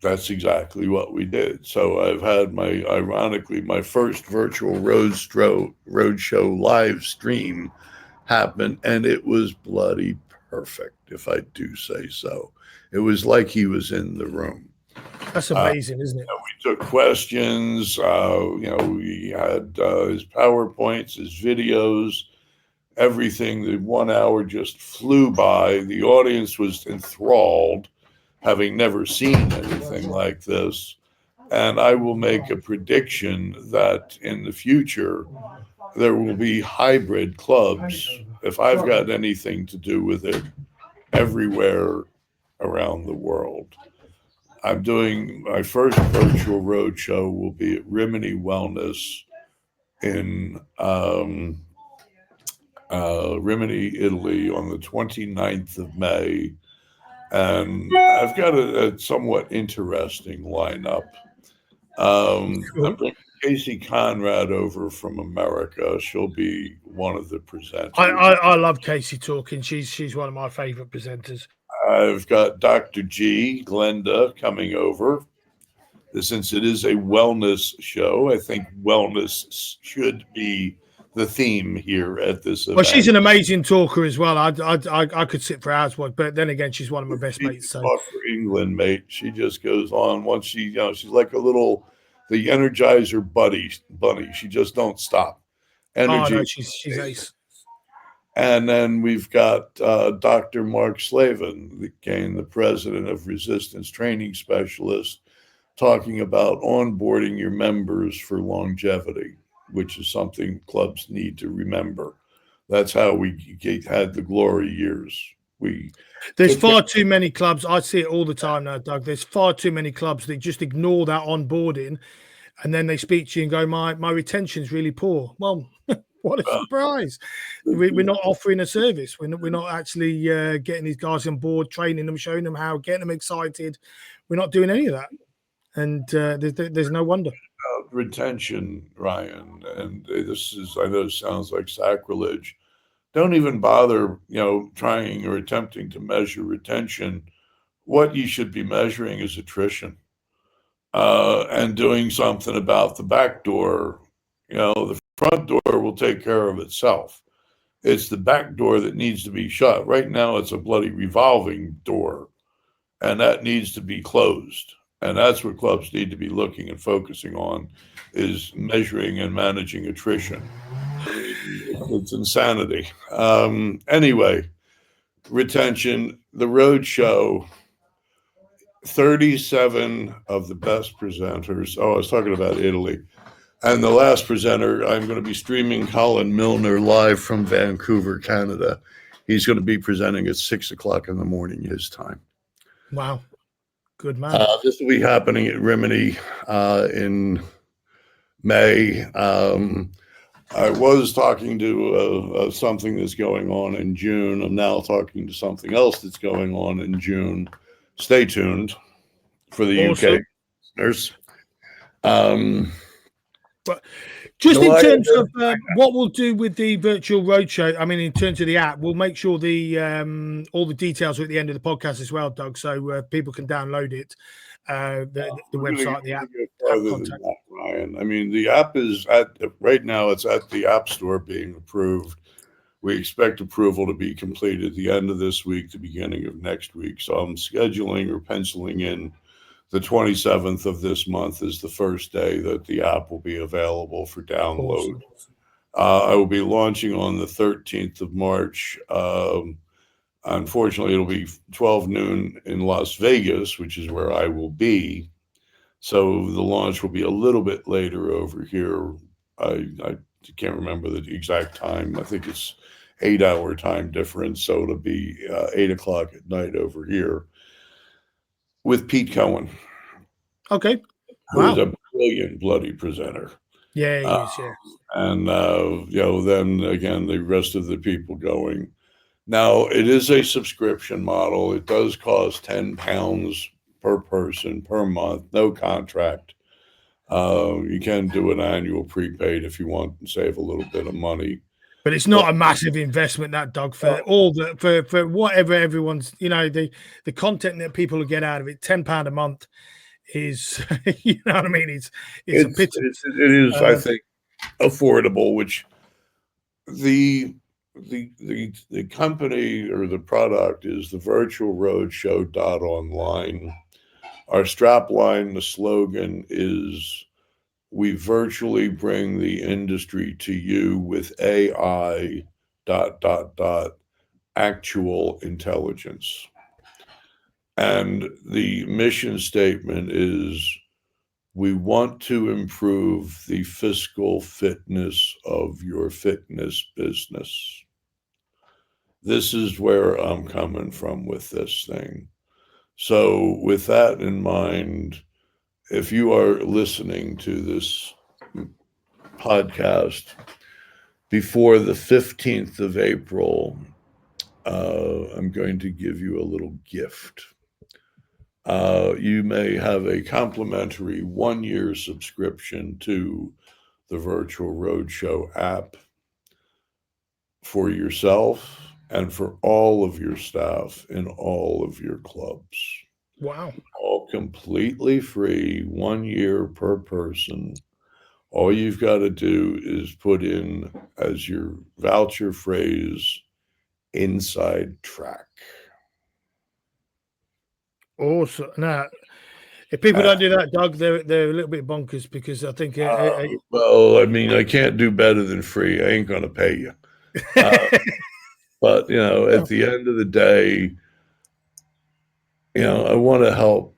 that's exactly what we did. So I've had ironically, my first Virtual Roadshow live stream happen, and it was bloody perfect, if I do say so. It was like he was in the room. That's amazing, isn't it? We took questions. We had his PowerPoints, his videos, everything. The 1 hour just flew by. The audience was enthralled, having never seen anything like this. And I will make a prediction that in the future, there will be hybrid clubs, if I've got anything to do with it, everywhere around the world. I'm doing my first Virtual Roadshow will be at Rimini Wellness in Rimini, Italy on the 29th of May. And I've got a somewhat interesting lineup. I'm bringing Casey Conrad over from America. She'll be one of the presenters. I love Casey talking. She's one of my favorite presenters. I've got Dr. G, Glenda, coming over. Since it is a wellness show, I think wellness should be the theme here at this event. Well, she's an amazing talker as well. I could sit for hours, but then again, she's one of my best mates. So talk for England, mate. She just goes on. Once she's like the Energizer bunny. She just don't stop. Energy. Oh no, she's ace. And then we've got Dr. Mark Slavin, the president of Resistance Training Specialist, talking about onboarding your members for longevity, which is something clubs need to remember. That's how we had the glory years. There's far too many clubs. I see it all the time now, Doug. There's far too many clubs that just ignore that onboarding, and then they speak to you and go, my retention's really poor. Well, what a surprise. We're not offering a service. We're not actually getting these guys on board, training them, showing them how, getting them excited. We're not doing any of that. And there's no wonder. Retention, Ryan, and this is, I know, sounds like sacrilege. Don't even bother, trying or attempting to measure retention. What you should be measuring is attrition, and doing something about the back door. The front door will take care of itself. It's the back door that needs to be shut. Right now, it's a bloody revolving door, and that needs to be closed. And that's what clubs need to be looking and focusing on, is measuring and managing attrition. It's insanity. Anyway, retention, the road show, 37 of the best presenters. Oh, I was talking about Italy. And the last presenter, I'm going to be streaming Colin Milner live from Vancouver, Canada. He's going to be presenting at 6 o'clock in the morning his time. Wow. Good man. This will be happening at Rimini in May. I was talking to something that's going on in June. I'm now talking to something else that's going on in June. Stay tuned for the UK listeners. But just in terms of what we'll do with the Virtual Roadshow, I mean, in terms of the app, we'll make sure the all the details are at the end of the podcast as well, Doug, so people can download it, the website, the app. That, Ryan. I mean, the app is right now. It's at the App Store being approved. We expect approval to be completed at the end of this week, the beginning of next week. So I'm scheduling or penciling in the 27th of this month is the first day that the app will be available for download. I will be launching on the 13th of March. Unfortunately, it'll be 12 noon in Las Vegas, which is where I will be. So the launch will be a little bit later over here. I can't remember the exact time. I think it's 8 hour time difference. So it'll be 8 o'clock at night over here with Pete Cohen, Okay. who is Wow. a brilliant bloody presenter. Yeah, Uh, he is. Yeah. and, then again, the rest of the people going. Now, it is a subscription model. It does cost £10 per person per month, no contract. You can do an annual prepaid if you want and save a little bit of money. But it's But not a massive investment, that, Doug, for all the for whatever everyone's, the content that people will get out of it. £10 a month is, you know what I mean? It's a pittance. it is, I think, affordable. Which the company or the product is the Virtual Roadshow online. Our strap line, the slogan is, "We virtually bring the industry to you with AI actual intelligence." And the mission statement is, "We want to improve the fiscal fitness of your fitness business." This is where I'm coming from with this thing. So, with that in mind, if you are listening to this podcast before the 15th of April, I'm going to give you a little gift. You may have a complimentary 1 year subscription to the Virtual Roadshow app for yourself and for all of your staff in all of your clubs. Wow. All completely free, 1 year per person. All you've got to do is put in as your voucher phrase, "inside track." Awesome. Now, if people Uh, don't do that, Doug, they're a little bit bonkers, because I think well, I mean, I can't do better than free. I ain't going to pay you. But, at the end of the day, I want to help.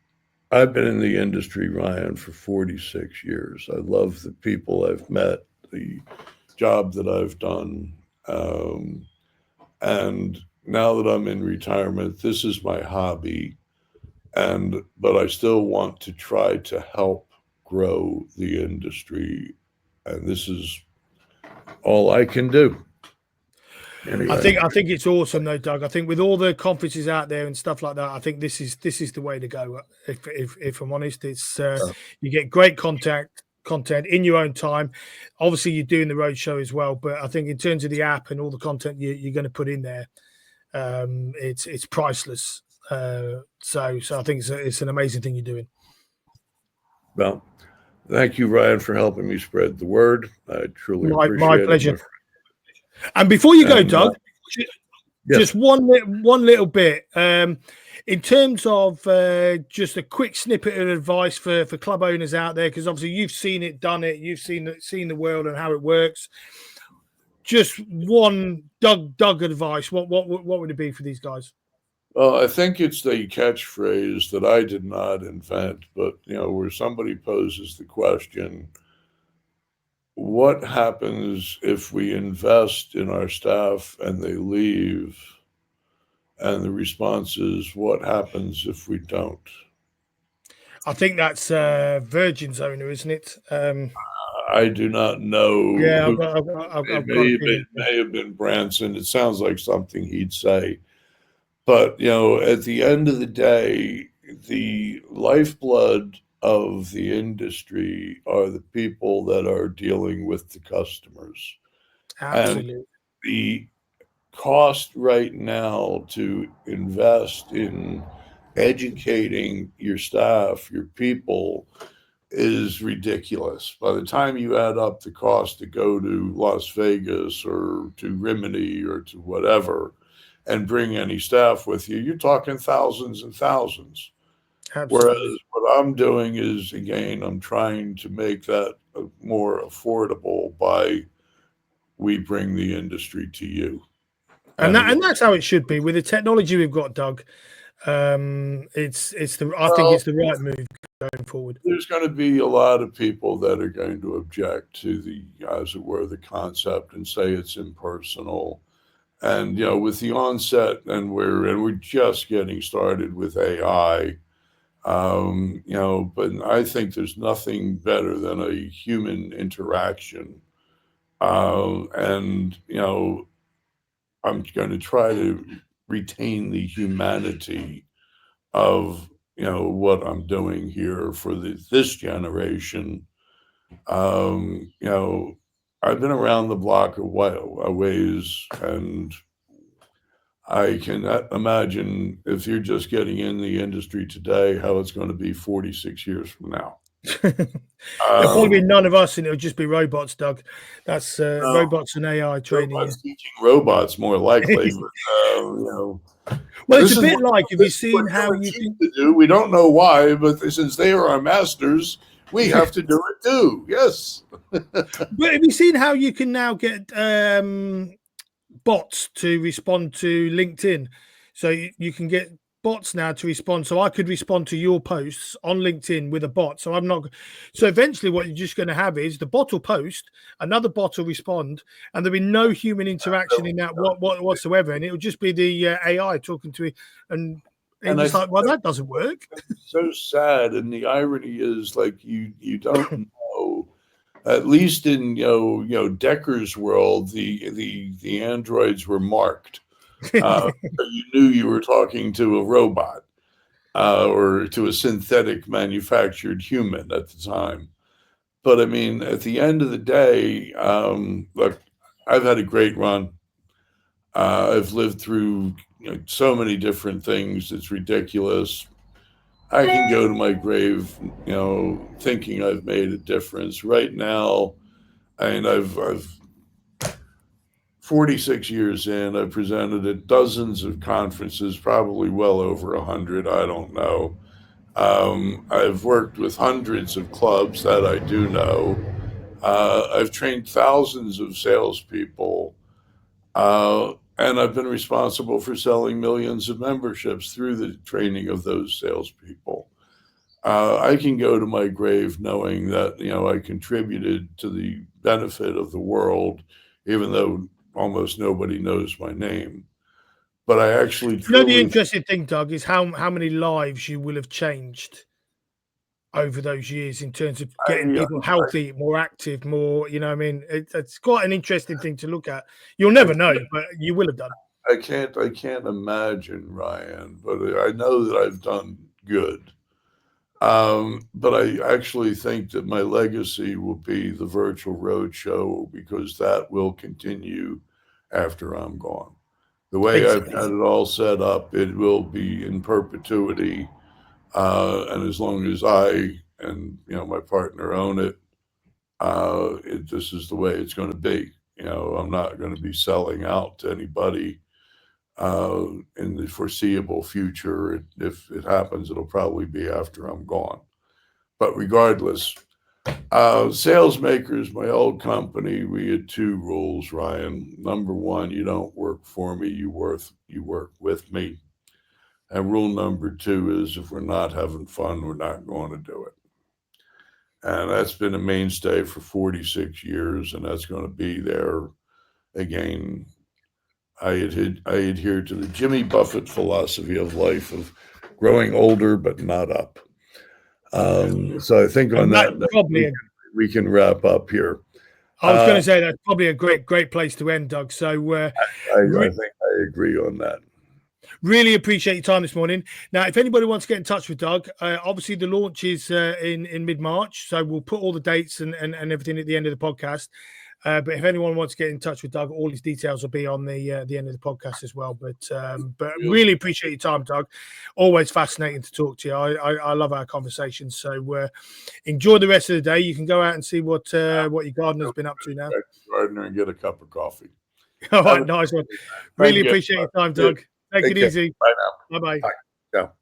I've been in the industry, Ryan, for 46 years. I love the people I've met, the job that I've done. And now that I'm in retirement, this is my hobby. But I still want to try to help grow the industry. And this is all I can do. Anyway. I think it's awesome, though, Doug. I think with all the conferences out there and stuff like that, I think this is the way to go. If I'm honest, it's you get great content in your own time. Obviously, you're doing the road show as well, but I think in terms of the app and all the content you're going to put in there, it's priceless. So I think it's an amazing thing you're doing. Well, thank you, Ryan, for helping me spread the word. I truly appreciate My it. pleasure. And before you go, Doug, yes. just one little bit. In terms of just a quick snippet of advice for club owners out there, because obviously you've seen it, done it, you've seen the world and how it works. Just one Doug advice. What would it be for these guys? Well, I think it's the catchphrase that I did not invent, but where somebody poses the question, what happens if we invest in our staff and they leave? And the response is, what happens if we don't? I think that's Virgin's owner, isn't it? I do not know. Yeah, Who, I've got a feeling. it may have been Branson. It sounds like something he'd say. But, at the end of the day, the lifeblood of the industry are the people that are dealing with the customers. Absolutely. And the cost right now to invest in educating your staff, your people, is ridiculous. By the time you add up the cost to go to Las Vegas or to Rimini or to whatever and bring any staff with you, you're talking thousands and thousands. Absolutely. Whereas what I'm doing is, again, I'm trying to make that more affordable by we bring the industry to you. And that's how it should be with the technology we've got, Doug. I think it's the right move going forward. There's going to be a lot of people that are going to object to the, as it were, the concept and say it's impersonal. And with the onset, and we're just getting started with AI. But I think there's nothing better than a human interaction. And I'm going to try to retain the humanity of what I'm doing here for this generation. I've been around the block a ways, and I can imagine if you're just getting in the industry today, how it's going to be 46 years from now. There'll probably be none of us, and it'll just be robots, Doug. That's robots and AI training. Robots teaching robots, more likely. Well, it's a bit like, have you seen how you can do? We don't know why, but since they are our masters, we have to do it too. Yes. But have you seen how you can now get bots to respond to LinkedIn? So you can get bots now to respond. So I could respond to your posts on LinkedIn with a bot. So eventually what you're just going to have is the bot will post, another bot will respond, and there'll be no human interaction in that whatsoever. And it'll just be the AI talking to it. And it's like, well, that doesn't work. It's so sad. And the irony is, like, you don't know, at least in Decker's world, the androids were marked. You knew you were talking to a robot or to a synthetic manufactured human at the time. But I mean, at the end of the day, look, I've had a great run. I've lived through so many different things. It's ridiculous. I can go to my grave, thinking I've made a difference. Right now, I mean, I've 46 years in, I've presented at dozens of conferences, probably well over 100, I don't know. I've worked with hundreds of clubs, that I do know. I've trained thousands of salespeople, and I've been responsible for selling millions of memberships through the training of those salespeople. I can go to my grave knowing that, I contributed to the benefit of the world, even though almost nobody knows my name. But I actually the interesting thing, Doug, is how many lives you will have changed over those years in terms of getting people healthy, more active, more, it's quite an interesting thing to look at. You'll never know, but you will have done. I can't imagine, Ryan, but I know that I've done good. But I actually think that my legacy will be the Virtual Roadshow, because that will continue after I'm gone. The way I've had it all set up, it will be in perpetuity. And as long as I and my partner own it, this is the way it's going to be. I'm not going to be selling out to anybody in the foreseeable future. If it happens, it'll probably be after I'm gone. But regardless, Salesmakers, my old company, we had two rules, Ryan. Number one, you don't work for me, you work with me. And rule number two is, if we're not having fun, we're not going to do it. And that's been a mainstay for 46 years, and that's going to be there again. I adhere to the Jimmy Buffett philosophy of life of growing older but not up. So I think on that probably we can wrap up here. I was going to say that's probably a great place to end, Doug. So I think I agree on that. Really appreciate your time this morning. Now, if anybody wants to get in touch with Doug, obviously the launch is in mid-March, so we'll put all the dates and everything at the end of the podcast. But if anyone wants to get in touch with Doug, all his details will be on the end of the podcast as well. But really appreciate your time, Doug. Always fascinating to talk to you. I love our conversations. So enjoy the rest of the day. You can go out and see what your gardener's been up to now. Gardener and get a cup of coffee. All right, nice one. Really appreciate your time, Doug. Take it easy. Bye now. Bye-bye. Bye. Ciao.